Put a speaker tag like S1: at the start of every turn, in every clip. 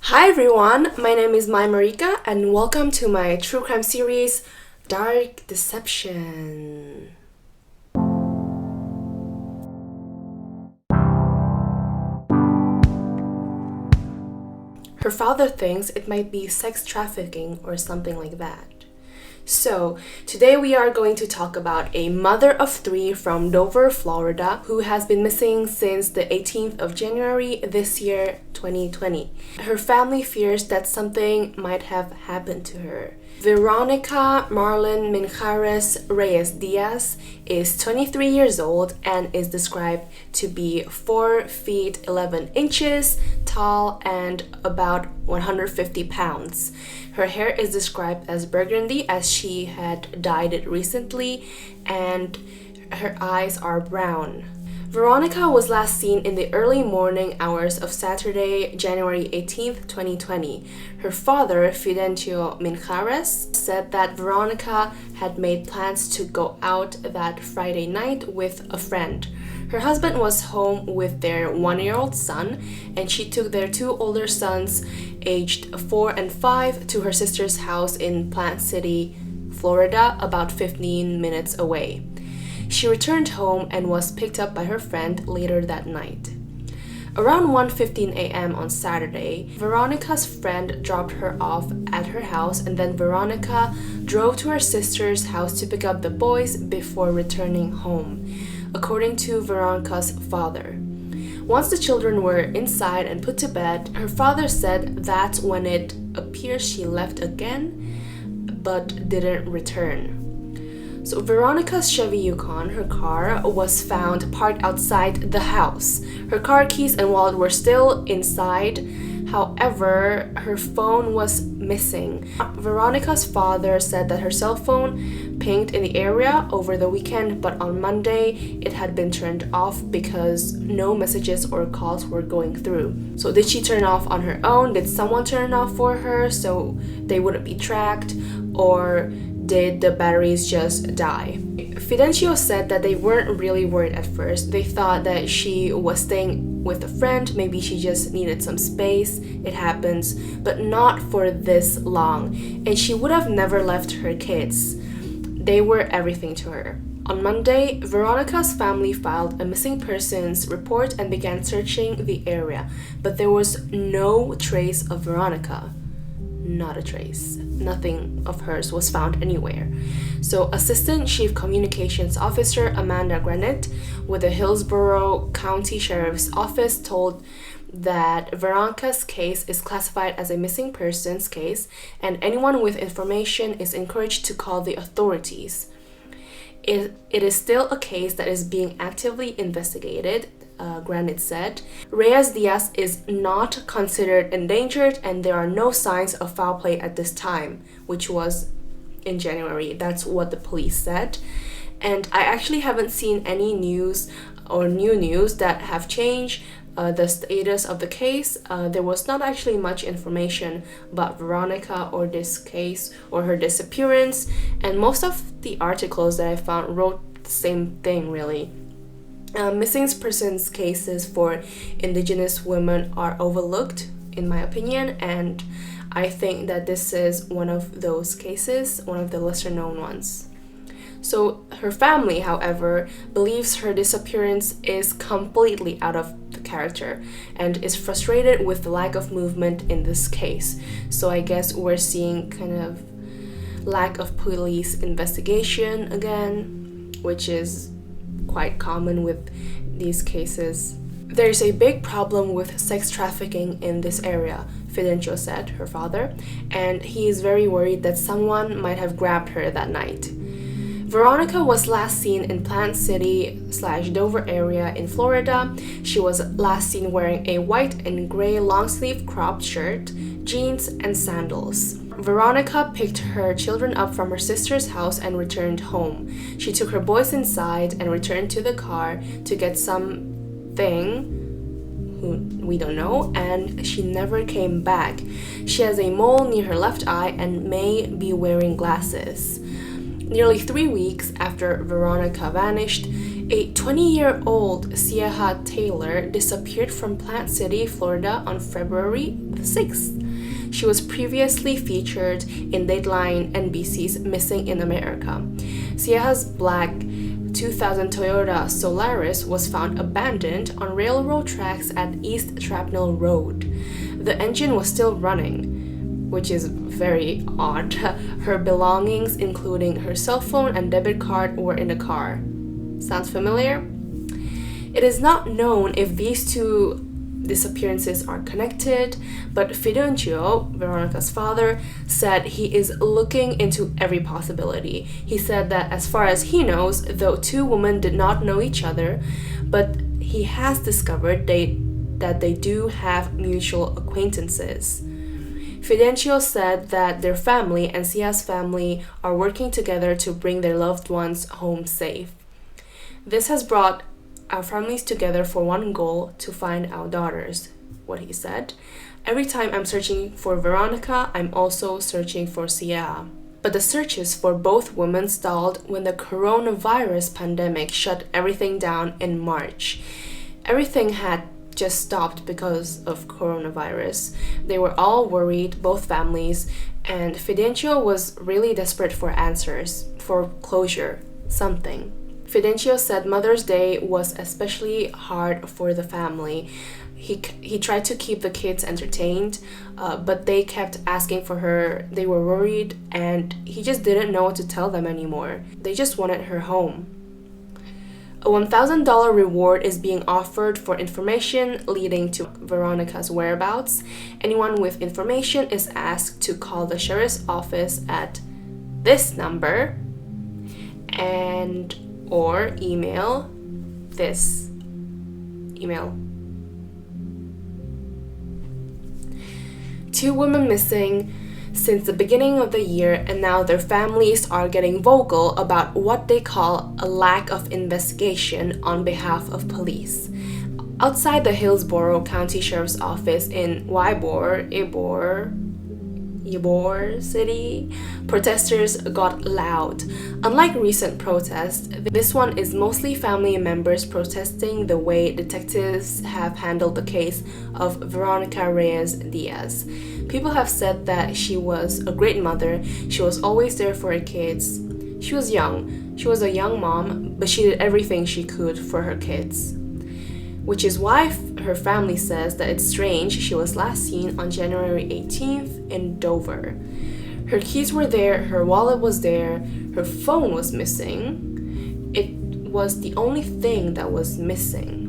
S1: Hi everyone, my name is Marika and welcome to my true crime series, Dark Deception. Her father thinks it might be sex trafficking or something like that. So, today we are going to talk about a mother of three from Dover, Florida, who has been missing since the 18th of January this year, 2020. Her family fears that something might have happened to her. Veronica Marlene Minjares Reyes Diaz is 23 years old and is described to be 4 feet 11 inches tall and about 150 pounds. Her hair is described as burgundy as she had dyed it recently, and her eyes are brown. Veronica was last seen in the early morning hours of Saturday, January 18th, 2020. Her father, Fidencio Minjares, said that Veronica had made plans to go out that Friday night with a friend. Her husband was home with their 1-year-old son, and she took their 2 older sons, aged 4 and 5, to her sister's house in Plant City, Florida, about 15 minutes away. She returned home and was picked up by her friend later that night. Around 1:15 a.m. on Saturday, Veronica's friend dropped her off at her house, and then Veronica drove to her sister's house to pick up the boys before returning home, according to Veronica's father. Once the children were inside and put to bed, her father said that's when it appears she left again, but didn't return. So Veronica's Chevy Yukon, her car, was found parked outside the house. Her car keys and wallet were still inside. However, her phone was missing. Veronica's father said that her cell phone pinged in the area over the weekend, but on Monday it had been turned off because no messages or calls were going through. So did she turn it off on her own? Did someone turn it off for her so they wouldn't be tracked? Or did the batteries just die? Fidencio said that they weren't really worried at first. They thought that she was staying with a friend, maybe she just needed some space, it happens, but not for this long, and she would have never left her kids. They were everything to her. On Monday, Veronica's family filed a missing persons report and began searching the area, but there was no trace of Veronica. Not a trace. Nothing of hers was found anywhere. So Assistant Chief Communications Officer Amanda Granite with the Hillsborough County Sheriff's Office told that Veronica's case is classified as a missing persons case, and anyone with information is encouraged to call the authorities. It is still a case that is being actively investigated, Granite said. Reyes-Diaz is not considered endangered and there are no signs of foul play at this time, which was in January. That's what the police said. And I actually haven't seen any news or new news that have changed the status of the case. There was not actually much information about Veronica or this case or her disappearance, and most of the articles that I found wrote the same thing really. Missing persons cases for Indigenous women are overlooked, in my opinion, and I think that this is one of those cases, one of the lesser known ones. So her family, however, believes her disappearance is completely out of the character and is frustrated with the lack of movement in this case. So I guess we're seeing kind of lack of police investigation again, which is quite common with these cases. There's a big problem with sex trafficking in this area, Fidencio said, her father, and he is very worried that someone might have grabbed her that night. Veronica was last seen in Plant City/Dover area in Florida. She was last seen wearing a white and gray long-sleeve cropped shirt, jeans, and sandals. Veronica picked her children up from her sister's house and returned home. She took her boys inside and returned to the car to get something we don't know, and she never came back. She has a mole near her left eye and may be wearing glasses. Nearly 3 weeks after Veronica vanished, A 20-year-old Cieha Taylor disappeared from Plant City, Florida on February the 6th. She was previously featured in DATELINE NBC's Missing in America. Cieha's black 2000 Toyota Solaris was found abandoned on railroad tracks at East Shrapnel Road. The engine was still running, which is very odd. Her belongings, including her cell phone and debit card, were in the car. Sounds familiar? It is not known if these two disappearances are connected, but Fidencio, Veronica's father, said he is looking into every possibility. He said that as far as he knows, the two women did not know each other, but he has discovered that they do have mutual acquaintances. Fidencio said that their family and Cieha's family are working together to bring their loved ones home safe. This has brought our families together for one goal: to find our daughters, what he said. Every time I'm searching for Veronica, I'm also searching for Cieha. But the searches for both women stalled when the coronavirus pandemic shut everything down in March. Everything had just stopped because of coronavirus. They were all worried, both families, and Fidencio was really desperate for answers, for closure, something. Fidencio said Mother's Day was especially hard for the family. He tried to keep the kids entertained, but they kept asking for her. They were worried, and he just didn't know what to tell them anymore. They just wanted her home. A $1,000 reward is being offered for information leading to Veronica's whereabouts. Anyone with information is asked to call the sheriff's office at this number and or email this email. 2 women missing since the beginning of the year, and now their families are getting vocal about what they call a lack of investigation on behalf of police. Outside the Hillsborough County Sheriff's Office in Ybor City, protesters got loud. Unlike recent protests, this one is mostly family members protesting the way detectives have handled the case of Veronica Reyes Diaz. People have said that she was a great mother. She was always there for her kids. She was young. She was a young mom, but she did everything she could for her kids. Which is why her family says that it's strange she was last seen on January 18th in Dover. Her keys were there, her wallet was there, her phone was missing. It was the only thing that was missing.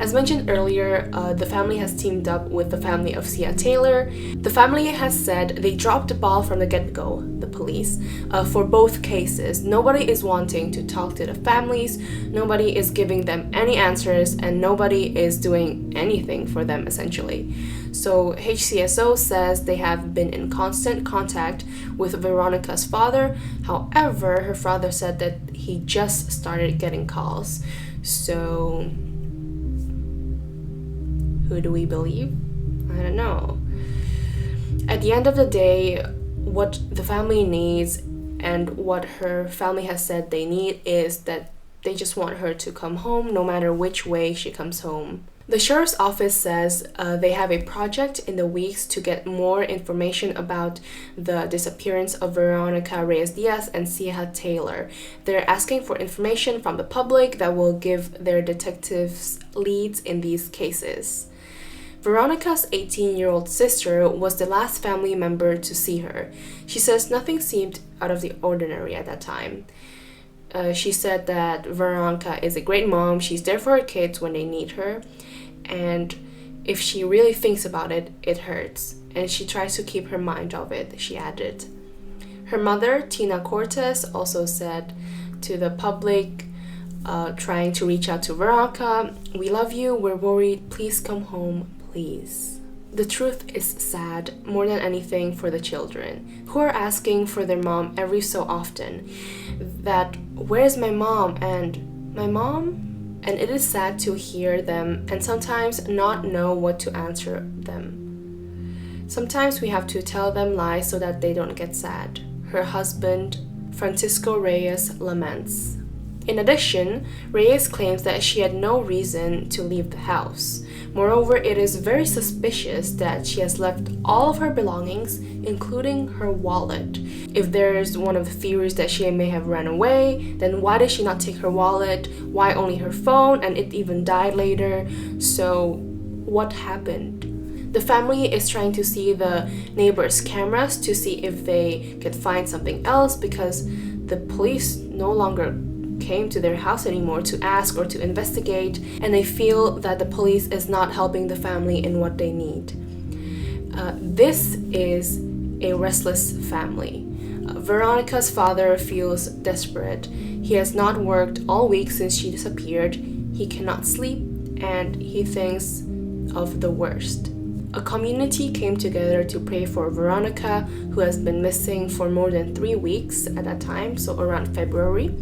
S1: As mentioned earlier, the family has teamed up with the family of Cieha Taylor. The family has said they dropped the ball from the get-go, the police, for both cases. Nobody is wanting to talk to the families, nobody is giving them any answers, and nobody is doing anything for them, essentially. So HCSO says they have been in constant contact with Veronica's father. However, her father said that he just started getting calls. So who do we believe? I don't know. At the end of the day, what the family needs and what her family has said they need is that they just want her to come home no matter which way she comes home. The sheriff's office says they have a project in the weeks to get more information about the disappearance of Veronica Reyes Diaz and Cieha Taylor. They're asking for information from the public that will give their detectives leads in these cases. Veronica's 18-year-old sister was the last family member to see her. She says nothing seemed out of the ordinary at that time. She said that Veronica is a great mom. She's there for her kids when they need her. And if she really thinks about it, it hurts. And she tries to keep her mind off it, she added. Her mother, Tina Cortez, also said to the public, trying to reach out to Veronica, "We love you, we're worried, please come home, please." The truth is sad, more than anything for the children, who are asking for their mom every so often. That, "Where's my mom?" and "My mom?" And it is sad to hear them and sometimes not know what to answer them. Sometimes we have to tell them lies so that they don't get sad. Her husband, Francisco Reyes, laments. In addition, Reyes claims that she had no reason to leave the house. Moreover, it is very suspicious that she has left all of her belongings, including her wallet. If there's one of the theories that she may have run away, then why did she not take her wallet? Why only her phone, and it even died later? So, what happened? The family is trying to see the neighbors' cameras to see if they could find something else, because the police no longer came to their house anymore to ask or to investigate, and they feel that the police is not helping the family in what they need. This is a restless family. Veronica's father feels desperate. He has not worked all week since she disappeared. He cannot sleep, and he thinks of the worst. A community came together to pray for Veronica, who has been missing for more than 3 weeks at that time, so around February.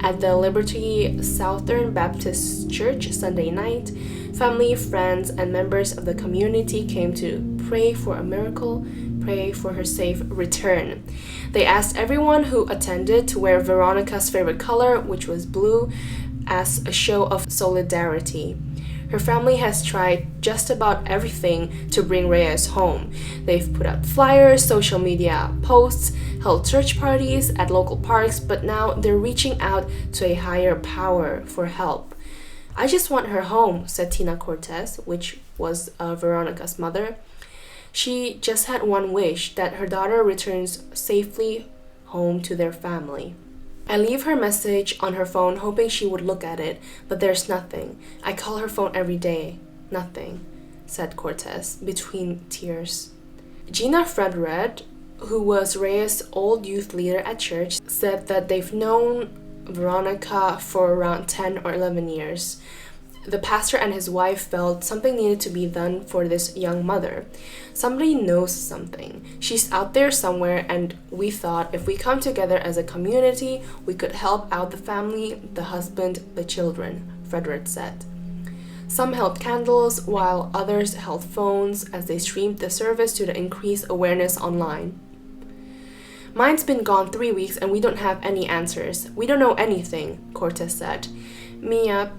S1: At the Liberty Southern Baptist Church Sunday night, family, friends, and members of the community came to pray for a miracle, pray for her safe return. They asked everyone who attended to wear Veronica's favorite color, which was blue, as a show of solidarity. Her family has tried just about everything to bring Reyes home. They've put up flyers, social media posts, held church parties at local parks, but now they're reaching out to a higher power for help. "I just want her home," said Tina Cortez, which was Veronica's mother. She just had one wish, that her daughter returns safely home to their family. "I leave her message on her phone hoping she would look at it, but there's nothing. I call her phone every day. Nothing," said Cortez between tears. Gina Fredred, who was Reyes' old youth leader at church, said that they've known Veronica for around 10 or 11 years. The pastor and his wife felt something needed to be done for this young mother. Somebody knows something. She's out there somewhere, and we thought if we come together as a community, we could help out the family, the husband, the children, Frederick said. Some held candles, while others held phones as they streamed the service to the increased awareness online. "Mine's been gone 3 weeks and we don't have any answers. We don't know anything," Cortez said. "Mia,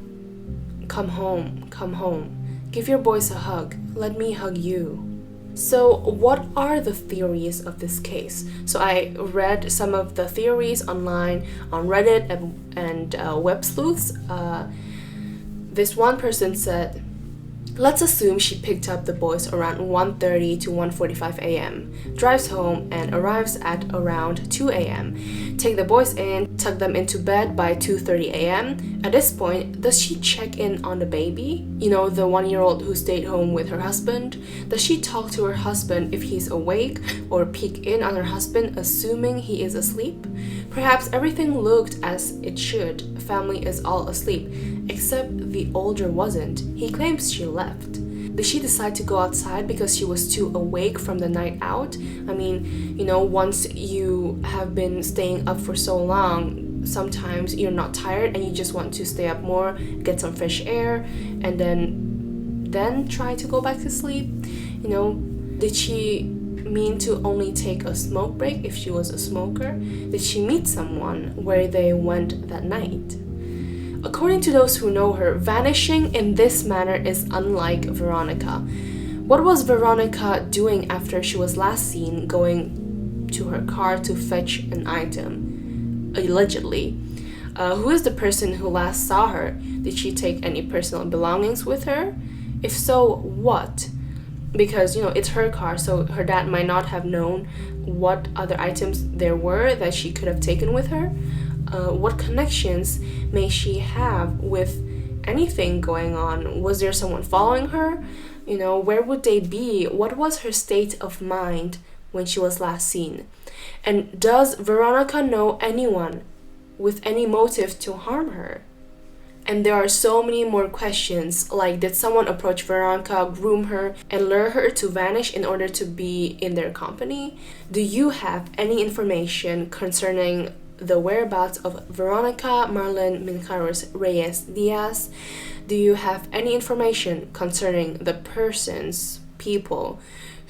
S1: come home, come home. Give your boys a hug. Let me hug you." So what are the theories of this case? So I read some of the theories online on Reddit and web sleuths. This one person said, "Let's assume she picked up the boys around 1:30 to 1:45 a.m., drives home and arrives at around 2 a.m. Take the boys in, tuck them into bed by 2:30 a.m. At this point, does she check in on the baby? You know, the 1-year-old who stayed home with her husband? Does she talk to her husband if he's awake, or peek in on her husband assuming he is asleep? Perhaps everything looked as it should. Family is all asleep, except the older wasn't. He claims she left. Did she decide to go outside because she was too awake from the night out? I mean, you know, once you have been staying up for so long, sometimes you're not tired and you just want to stay up more, get some fresh air, and then try to go back to sleep. You know, did she mean to only take a smoke break if she was a smoker? Did she meet someone where they went that night? According to those who know her, vanishing in this manner is unlike Veronica. What was Veronica doing after she was last seen going to her car to fetch an item? Allegedly. Who is the person who last saw her? Did she take any personal belongings with her? If so, what? Because, you know, it's her car, so her dad might not have known what other items there were that she could have taken with her. What connections may she have with anything going on? Was there someone following her? You know, where would they be? What was her state of mind when she was last seen? And does Veronica know anyone with any motive to harm her? And there are so many more questions, like did someone approach Veronica, groom her, and lure her to vanish in order to be in their company? Do you have any information concerning the whereabouts of Veronica Marlene Mincaros Reyes Diaz? Do you have any information concerning the people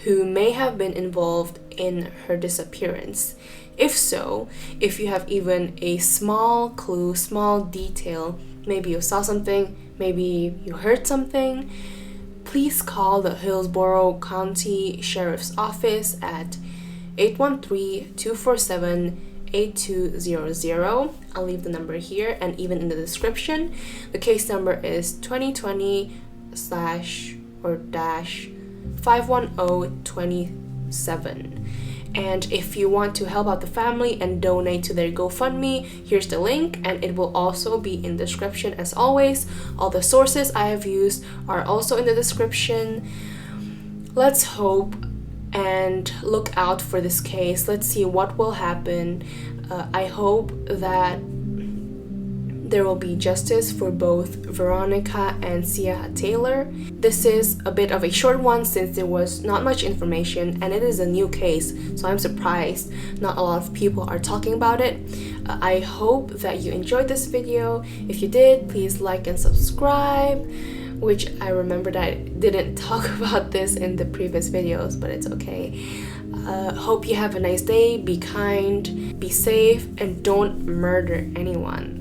S1: who may have been involved in her disappearance? If so, if you have even a small clue, small detail, maybe you saw something, maybe you heard something, please call the Hillsborough County Sheriff's Office at 813-247-8200. I'll leave the number here and even in the description. The case number is 2020/51027. And if you want to help out the family and donate to their GoFundMe, here's the link, and it will also be in the description as always. All the sources I have used are also in the description. Let's hope and look out for this case. Let's see what will happen. I hope that there will be justice for both Veronica and Cieha Taylor. This is a bit of a short one since there was not much information and it is a new case, so I'm surprised not a lot of people are talking about it. I hope that you enjoyed this video. If you did, please like and subscribe, which I remembered I didn't talk about this in the previous videos, but it's okay. Hope you have a nice day, be kind, be safe, and don't murder anyone.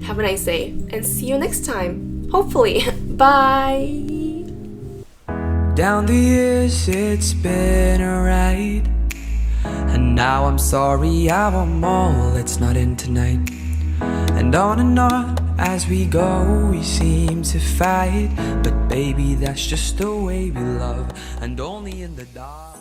S1: Have a nice day, and see you next time, hopefully. Bye!
S2: Down the years it's been a ride, and now I'm sorry I want more, let's not end tonight. And on as we go we seem to fight, but baby that's just the way we love, and only in the dark.